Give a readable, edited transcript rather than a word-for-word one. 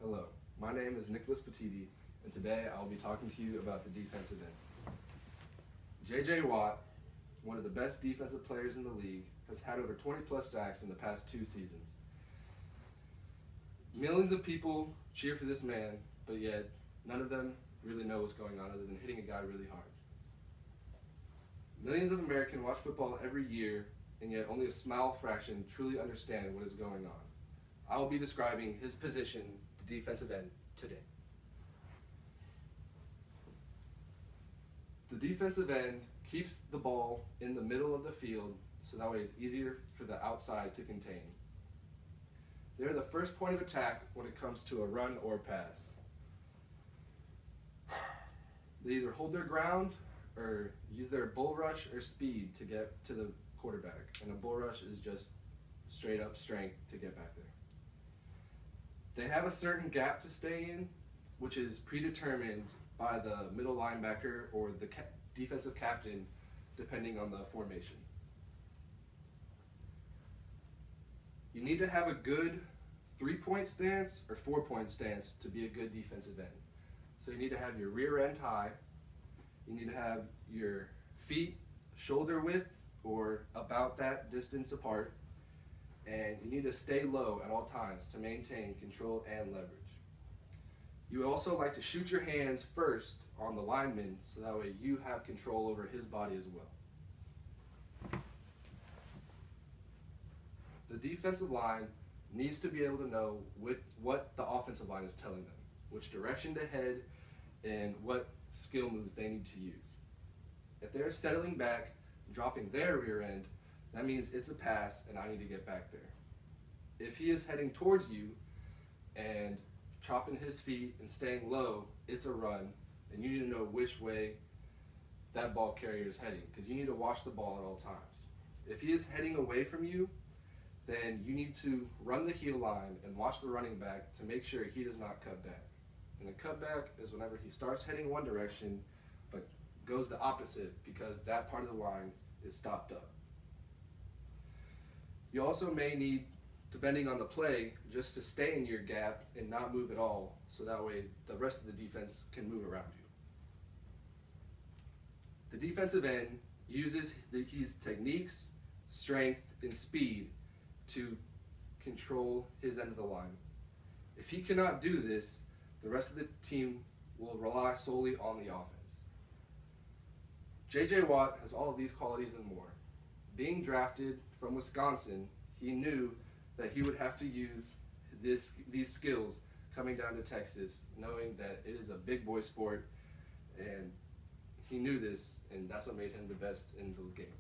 Hello, my name is Nicholas Petiti, and today I will be talking to you about the defensive end. J.J. Watt, one of the best defensive players in the league, has had over 20 plus sacks in the past 2 seasons. Millions of people cheer for this man, but yet none of them really know what's going on other than hitting a guy really hard. Millions of Americans watch football every year, and yet only a small fraction truly understand what is going on. I will be describing his position, the defensive end, today. The defensive end keeps the ball in the middle of the field so that way it's easier for the outside to contain. They're the first point of attack when it comes to a run or pass. They either hold their ground or use their bull rush or speed to get to the quarterback, and a bull rush is just straight up strength to get back there. They have a certain gap to stay in, which is predetermined by the middle linebacker or the defensive captain, depending on the formation. You need to have a good 3-point stance or 4-point stance to be a good defensive end. So you need to have your rear end high, you need to have your feet shoulder width or about that distance apart, and you need to stay low at all times to maintain control and leverage. You also like to shoot your hands first on the lineman so that way you have control over his body as well. The defensive line needs to be able to know what the offensive line is telling them, which direction to head, and what skill moves they need to use. If they're settling back, dropping their rear end, that means it's a pass and I need to get back there. If he is heading towards you and chopping his feet and staying low, it's a run, and you need to know which way that ball carrier is heading, because you need to watch the ball at all times. If he is heading away from you, then you need to run the heel line and watch the running back to make sure he does not cut back. And the cutback is whenever he starts heading one direction but goes the opposite because that part of the line is stopped up. You also may need, depending on the play, just to stay in your gap and not move at all, so that way the rest of the defense can move around you. The defensive end uses his techniques, strength, and speed to control his end of the line. If he cannot do this, the rest of the team will rely solely on the offense. J.J. Watt has all of these qualities and more. Being drafted from Wisconsin, he knew that he would have to use these skills coming down to Texas, knowing that it is a big boy sport, and he knew this, and that's what made him the best in the game.